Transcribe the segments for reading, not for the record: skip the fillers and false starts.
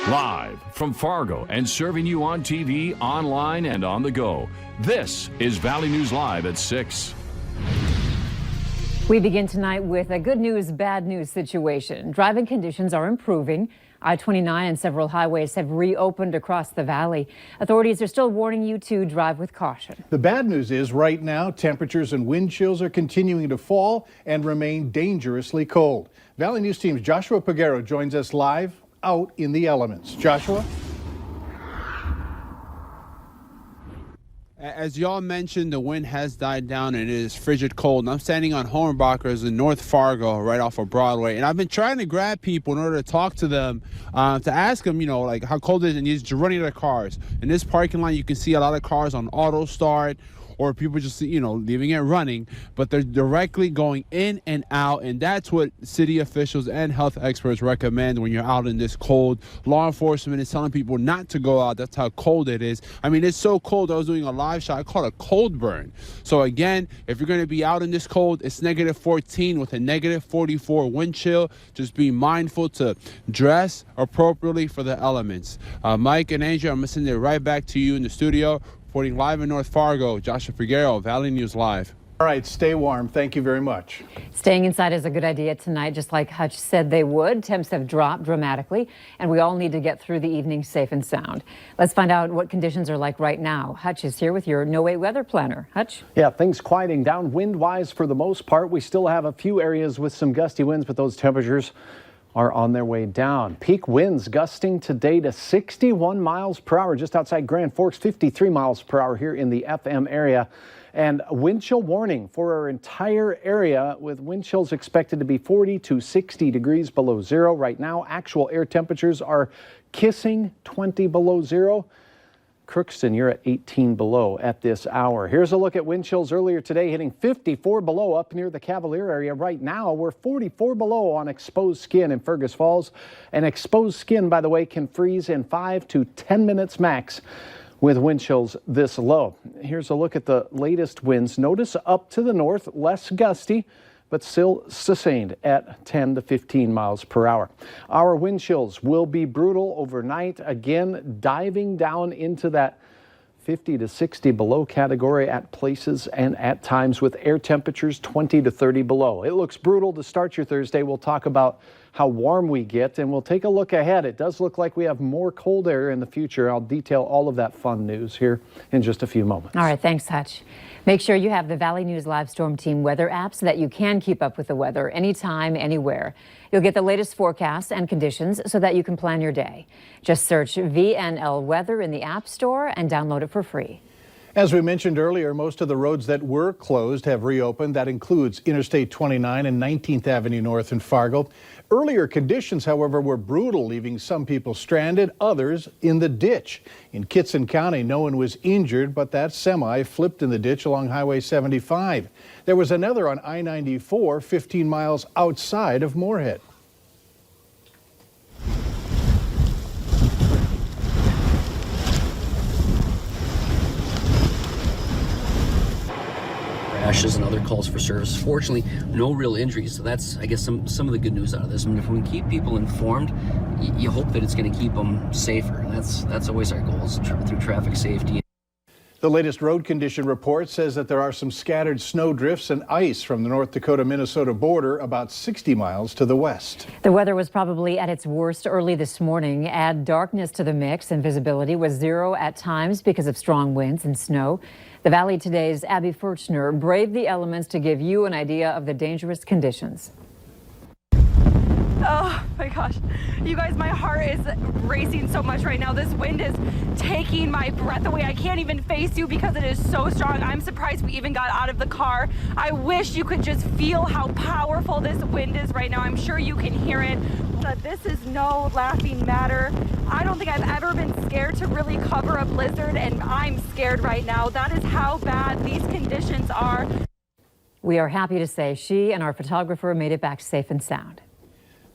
Live from Fargo and serving you on TV, online, and on the go. This is Valley News Live at 6. We begin tonight with a good news, bad news situation. Driving conditions are improving. I-29 and several highways have reopened across the valley. Authorities are still warning you to drive with caution. The bad news is right now temperatures and wind chills are continuing to fall and remain dangerously cold. Valley News Team's Joshua Peguero joins us live out in the elements. Joshua? As y'all mentioned, the wind has died down and it is frigid cold. And I'm standing on Hornbachers in North Fargo, right off of Broadway. And I've been trying to grab people in order to talk to them, to ask them, you know, like how cold it is, and just running their cars. In this parking lot, you can see a lot of cars on auto start, or people just, you know, leaving it running, but they're directly going in and out, and that's what city officials and health experts recommend when you're out in this cold. Law enforcement is telling people not to go out. That's how cold it is. I mean, it's so cold. I was doing a live shot. I call it a cold burn. So again, if you're going to be out in this cold, it's -14 with a -44 wind chill. Just be mindful to dress appropriately for the elements. Mike and Andrew, I'm going to send it right back to you in the studio. Reporting live in North Fargo, Joshua Peguero, Valley News Live. All right, stay warm. Thank you very much. Staying inside is a good idea tonight, just like Hutch said they would. Temps have dropped dramatically, and we all need to get through the evening safe and sound. Let's find out what conditions are like right now. Hutch is here with your No Wait weather planner. Hutch? Yeah, things quieting down wind-wise for the most part. We still have a few areas with some gusty winds, but those temperatures are on their way down. Peak winds gusting today to 61 miles per hour just outside Grand Forks, 53 miles per hour here in the FM area. And wind chill warning for our entire area, with wind chills expected to be 40 to 60 degrees below zero. Right now, actual air temperatures are kissing 20 below zero. Crookston, you're at 18 below at this hour. Here's a look at wind chills earlier today, hitting 54 below up near the Cavalier area. Right now, we're 44 below on exposed skin in Fergus Falls. And exposed skin, by the way, can freeze in 5 to 10 minutes max with wind chills this low. Here's a look at the latest winds. Notice up to the north, less gusty, but still sustained at 10 to 15 miles per hour. Our wind chills will be brutal overnight, again diving down into that 50 to 60 below category at places and at times with air temperatures 20 to 30 below. It looks brutal to start your Thursday. We'll talk about how warm we get, and we'll take a look ahead. It does look like we have more cold air in the future. I'll detail all of that fun news here in just a few moments. All right, thanks, Hutch. Make sure you have the Valley News Live Storm Team weather app so that you can keep up with the weather anytime, anywhere. You'll get the latest forecasts and conditions so that you can plan your day. Just search VNL Weather in the App Store and download it for free. As we mentioned earlier, most of the roads that were closed have reopened. That includes Interstate 29 and 19th Avenue North in Fargo. Earlier conditions, however, were brutal, leaving some people stranded, others in the ditch. In Kitson County, no one was injured, but that semi flipped in the ditch along Highway 75. There was another on I-94, 15 miles outside of Moorhead. Crashes and other calls for service. Fortunately, no real injuries, so that's, I guess, some of the good news out of this. I mean, if we keep people informed, you hope that it's going to keep them safer, and that's always our goal, is through traffic safety. The latest road condition report says that there are some scattered snow drifts and ice from the North Dakota-Minnesota border about 60 miles to the west. The weather was probably at its worst early this morning. Add darkness to the mix, and visibility was zero at times because of strong winds and snow. The Valley Today's Abby Furchner braved the elements to give you an idea of the dangerous conditions. Oh my gosh, you guys, my heart is racing so much right now. This wind is taking my breath away. I can't even face you because it is so strong. I'm surprised we even got out of the car. I wish you could just feel how powerful this wind is right now. I'm sure you can hear it, but this is no laughing matter. I don't think I've ever been scared to really cover a blizzard, and I'm scared right now. That is how bad these conditions are. We are happy to say she and our photographer made it back safe and sound.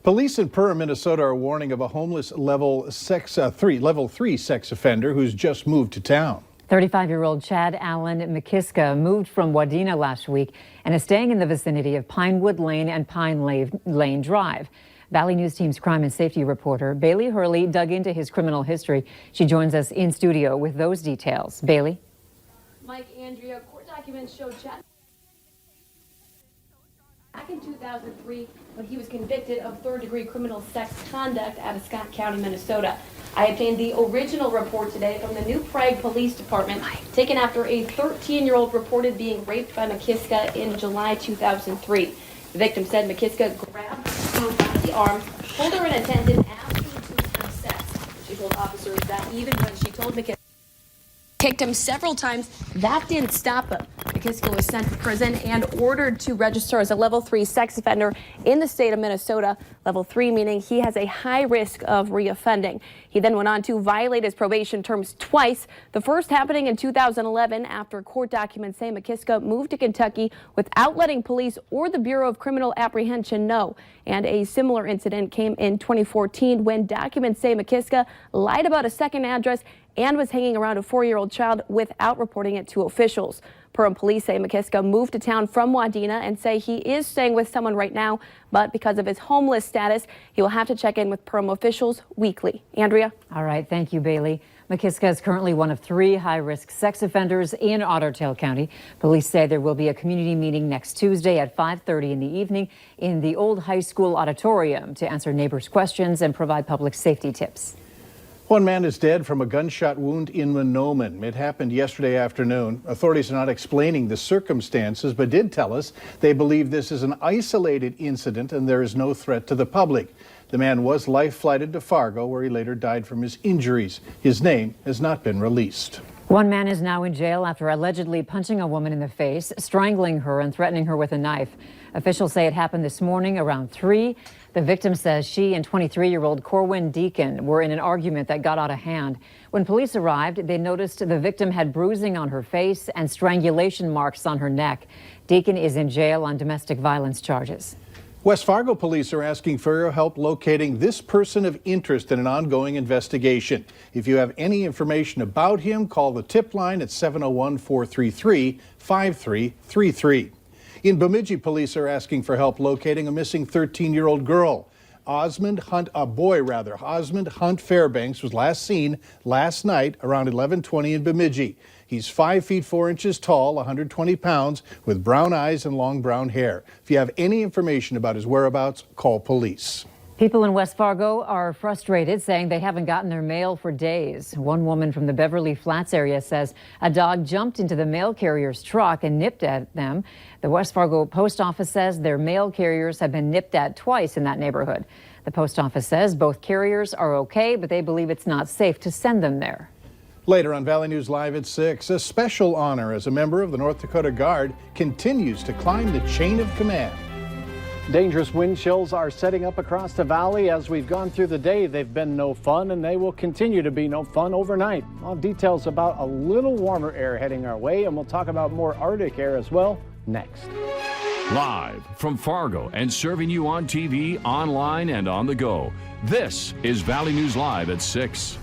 Police in Perham, Minnesota are warning of a homeless level 3 sex offender who's just moved to town. 35-year-old Chad Allen McKiska moved from Wadena last week and is staying in the vicinity of Pinewood Lane and Pine Lane Drive. Valley News Team's crime and safety reporter Bailey Hurley dug into his criminal history. She joins us in studio with those details. Bailey? Mike, Andrea, court documents show Chad back in 2003 when he was convicted of third-degree criminal sex conduct out of Scott County, Minnesota. I obtained the original report today from the New Prague Police Department, taken after a 13-year-old reported being raped by Makiska in July 2003. The victim said Makiska grabbed her by the arm, pulled her in a tent, and asked her to have sex. She told officers that even when she told Makiska kicked him several times, that didn't stop him. Makiska was sent to prison and ordered to register as a level 3 sex offender in the state of Minnesota. Level 3 meaning he has a high risk of reoffending. He then went on to violate his probation terms twice, the first happening in 2011 after court documents say Makiska moved to Kentucky without letting police or the Bureau of Criminal Apprehension know. And a similar incident came in 2014 when documents say Makiska lied about a second address and was hanging around a 4-year-old child without reporting it to officials. Perham police say Makiska moved to town from Wadena and say he is staying with someone right now, but because of his homeless status, he will have to check in with Perham officials weekly. Andrea? All right, thank you, Bailey. Makiska is currently one of 3 high-risk sex offenders in Otter Tail County. Police say there will be a community meeting next Tuesday at 5:30 in the evening in the old high school auditorium to answer neighbors' questions and provide public safety tips. One man is dead from a gunshot wound in Monoman. It happened yesterday afternoon. Authorities are not explaining the circumstances, but did tell us they believe this is an isolated incident and there is no threat to the public. The man was life-flighted to Fargo, where he later died from his injuries. His name has not been released. One man is now in jail after allegedly punching a woman in the face, strangling her, and threatening her with a knife. Officials say it happened this morning around 3. The victim says she and 23-year-old Corwin Deacon were in an argument that got out of hand. When police arrived, they noticed the victim had bruising on her face and strangulation marks on her neck. Deacon is in jail on domestic violence charges. West Fargo police are asking for your help locating this person of interest in an ongoing investigation. If you have any information about him, call the tip line at 701-433-5333. In Bemidji, police are asking for help locating a missing 13-year-old girl. Osmond Hunt Fairbanks was last seen last night around 11:20 in Bemidji. He's 5 feet 4 inches tall, 120 pounds, with brown eyes and long brown hair. If you have any information about his whereabouts, call police. People in West Fargo are frustrated, saying they haven't gotten their mail for days. One woman from the Beverly Flats area says a dog jumped into the mail carrier's truck and nipped at them. The West Fargo post office says their mail carriers have been nipped at twice in that neighborhood. The post office says both carriers are okay, but they believe it's not safe to send them there. Later on Valley News Live at 6, a special honor as a member of the North Dakota Guard continues to climb the chain of command. Dangerous wind chills are setting up across the valley. As we've gone through the day, they've been no fun, and they will continue to be no fun overnight. All details about a little warmer air heading our way, and we'll talk about more Arctic air as well next. Live from Fargo and serving you on TV, online, and on the go. This is Valley News Live at 6.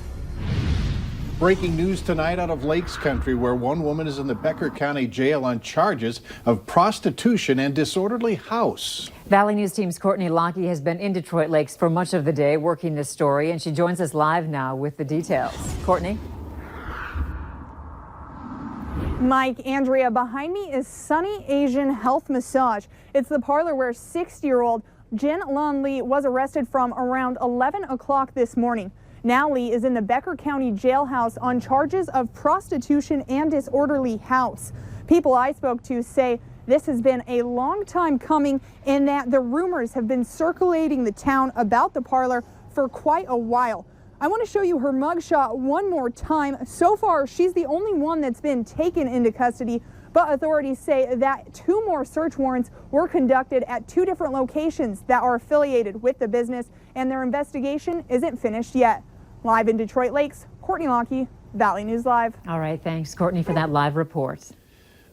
Breaking news tonight out of Lakes Country, where one woman is in the Becker County Jail on charges of prostitution and disorderly house. Valley News Team's Courtney Lockie has been in Detroit Lakes for much of the day working this story, and she joins us live now with the details. Courtney? Mike, Andrea, behind me is Sunny Asian Health Massage. It's the parlor where 60-year-old Jin Lon Lee was arrested from around 11 o'clock this morning. Now Lee is in the Becker County jailhouse on charges of prostitution and disorderly house. People I spoke to say this has been a long time coming and that the rumors have been circulating the town about the parlor for quite a while. I want to show you her mugshot one more time. So far, she's the only one that's been taken into custody, but authorities say that 2 more search warrants were conducted at 2 different locations that are affiliated with the business, and their investigation isn't finished yet. Live in Detroit Lakes, Courtney Lockie, Valley News Live. All right, thanks, Courtney, for that live report.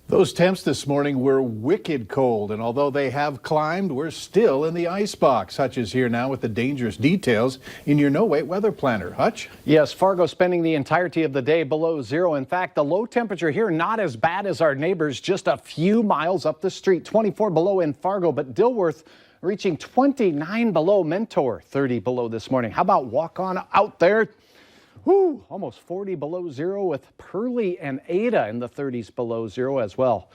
Those temps this morning were wicked cold, and although they have climbed, we're still in the icebox. Hutch is here now with the dangerous details in your no-wait weather planner. Hutch? Yes, Fargo spending the entirety of the day below zero. In fact, the low temperature here not as bad as our neighbors just a few miles up the street. 24 below in Fargo, but Dilworth reaching 29 below. Mentor 30 below this morning. How about walk on out there? Woo, almost 40 below zero with Pearly and Ada in the 30s below zero as well.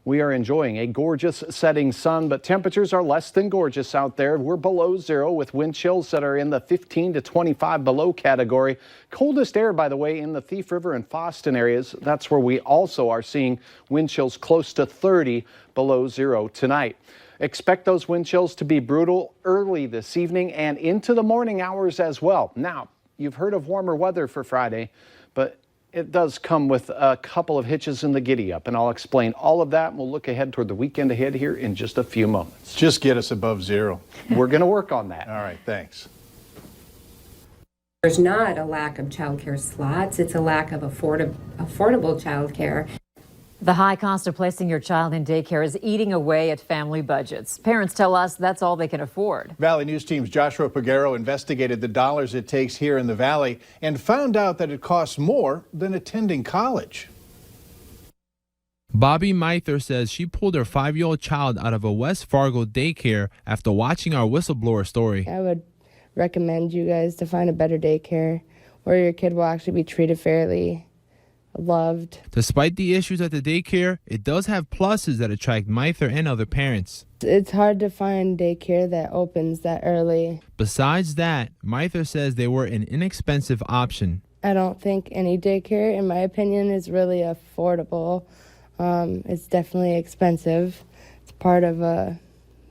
We are enjoying a gorgeous setting sun, but temperatures are less than gorgeous out there. We're below zero with wind chills that are in the 15 to 25 below category. Coldest air, by the way, in the Thief River and Fosston areas. That's where we also are seeing wind chills close to 30 below zero tonight. Expect those wind chills to be brutal early this evening and into the morning hours as well. Now, you've heard of warmer weather for Friday, but it does come with a couple of hitches in the giddy up, and I'll explain all of that. We'll look ahead toward the weekend ahead here in just a few moments. Just get us above zero. We're going to work on that. All right, thanks. There's not a lack of childcare slots. It's a lack of affordable childcare. The high cost of placing your child in daycare is eating away at family budgets. Parents tell us that's all they can afford. Valley News Team's Joshua Pagero investigated the dollars it takes here in the Valley and found out that it costs more than attending college. Bobby Mither says she pulled her 5-year-old child out of a West Fargo daycare after watching our whistleblower story. I would recommend you guys to find a better daycare where your kid will actually be treated fairly, loved. Despite the issues at the daycare, it does have pluses that attract Mither and other parents. It's hard to find daycare that opens that early. Besides that, Mither says they were an inexpensive option. I don't think any daycare, in my opinion, is really affordable. It's definitely expensive. It's part of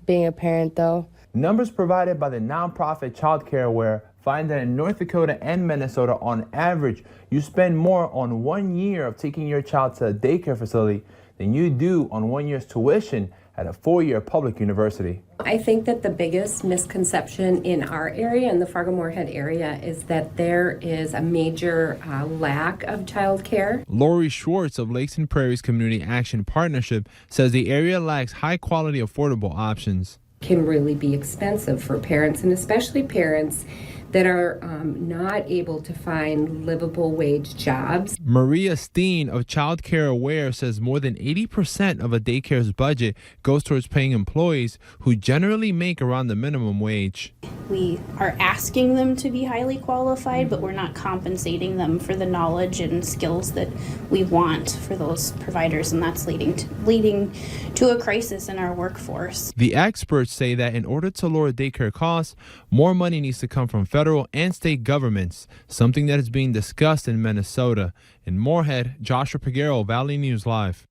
being a parent, though. Numbers provided by the nonprofit Child Care Aware find that in North Dakota and Minnesota, on average, you spend more on 1 year of taking your child to a daycare facility than you do on 1 year's tuition at a 4-year public university. I think that the biggest misconception in our area, in the Fargo-Moorhead area, is that there is a major lack of childcare. Lori Schwartz of Lakes and Prairie's Community Action Partnership says the area lacks high-quality, affordable options. Can really be expensive for parents, and especially parents that are not able to find livable wage jobs. Maria Steen of Child Care Aware says more than 80% of a daycare's budget goes towards paying employees who generally make around the minimum wage. We are asking them to be highly qualified, but we're not compensating them for the knowledge and skills that we want for those providers, and that's leading to a crisis in our workforce. The experts say that in order to lower daycare costs, more money needs to come from federal and state governments, something that is being discussed in Minnesota. In Moorhead, Joshua Pagero, Valley News Live.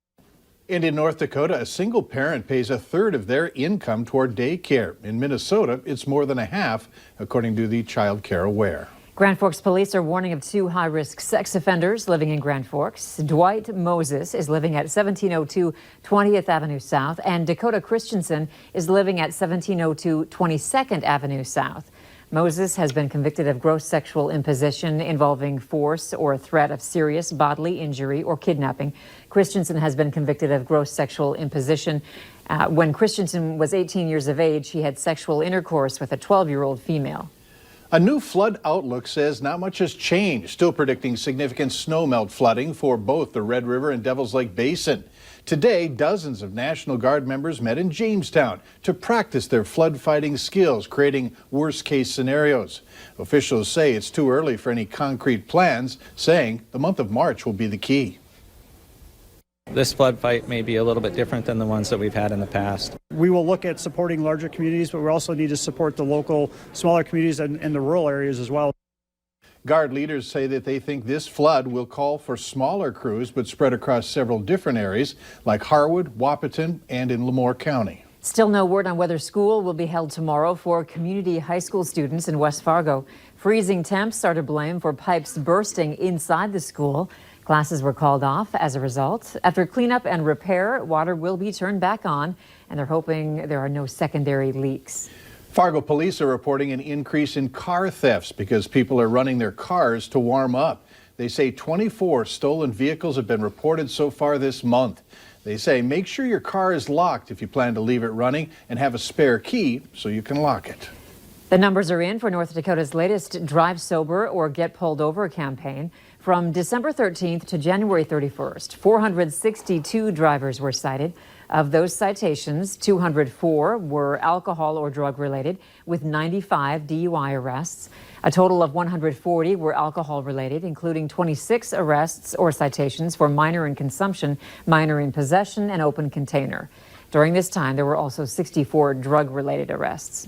And in North Dakota, a single parent pays a third of their income toward daycare. In Minnesota, it's more than a half, according to the Child Care Aware. Grand Forks police are warning of 2 high-risk sex offenders living in Grand Forks. Dwight Moses is living at 1702 20th Avenue South, and Dakota Christensen is living at 1702 22nd Avenue South. Moses has been convicted of gross sexual imposition involving force or threat of serious bodily injury or kidnapping. Christensen has been convicted of gross sexual imposition. When Christensen was 18 years of age, he had sexual intercourse with a 12-year-old female. A new flood outlook says not much has changed, still predicting significant snowmelt flooding for both the Red River and Devil's Lake Basin. Today, dozens of National Guard members met in Jamestown to practice their flood fighting skills, creating worst-case scenarios. Officials say it's too early for any concrete plans, saying the month of March will be the key. This flood fight may be a little bit different than the ones that we've had in the past. We will look at supporting larger communities, but we also need to support the local, smaller communities and the rural areas as well. Guard leaders say that they think this flood will call for smaller crews, but spread across several different areas like Harwood, Wahpeton, and in Lemoore County. Still no word on whether school will be held tomorrow for community high school students in West Fargo. Freezing temps are to blame for pipes bursting inside the school. Classes were called off as a result. After cleanup and repair, water will be turned back on, and they're hoping there are no secondary leaks. Fargo police are reporting an increase in car thefts because people are running their cars to warm up. They say 24 stolen vehicles have been reported so far this month. They say make sure your car is locked if you plan to leave it running and have a spare key so you can lock it. The numbers are in for North Dakota's latest Drive Sober or Get Pulled Over campaign. From December 13th to January 31st, 462 drivers were cited. Of those citations, 204 were alcohol or drug related, with 95 DUI arrests. A total of 140 were alcohol related, including 26 arrests or citations for minor in consumption, minor in possession, and open container. During this time, there were also 64 drug related arrests.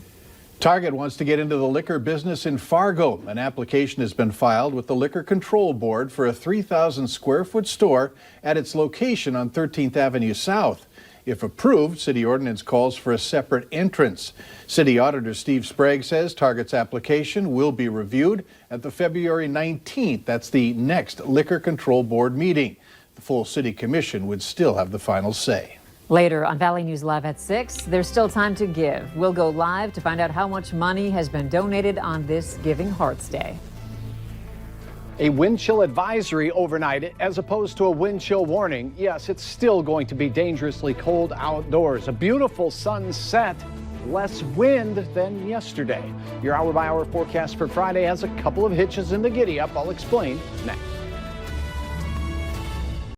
Target wants to get into the liquor business in Fargo. An application has been filed with the Liquor Control Board for a 3,000 square foot store at its location on 13th Avenue South. If approved, city ordinance calls for a separate entrance. City Auditor Steve Sprague says Target's application will be reviewed at the February 19th. That's the next Liquor Control Board meeting. The full city commission would still have the final say. Later on Valley News Live at 6, there's still time to give. We'll go live to find out how much money has been donated on this Giving Hearts Day. A wind chill advisory overnight as opposed to a wind chill warning. Yes, it's still going to be dangerously cold outdoors. A beautiful sunset, less wind than yesterday. Your hour-by-hour forecast for Friday has a couple of hitches in the giddy-up. I'll explain next.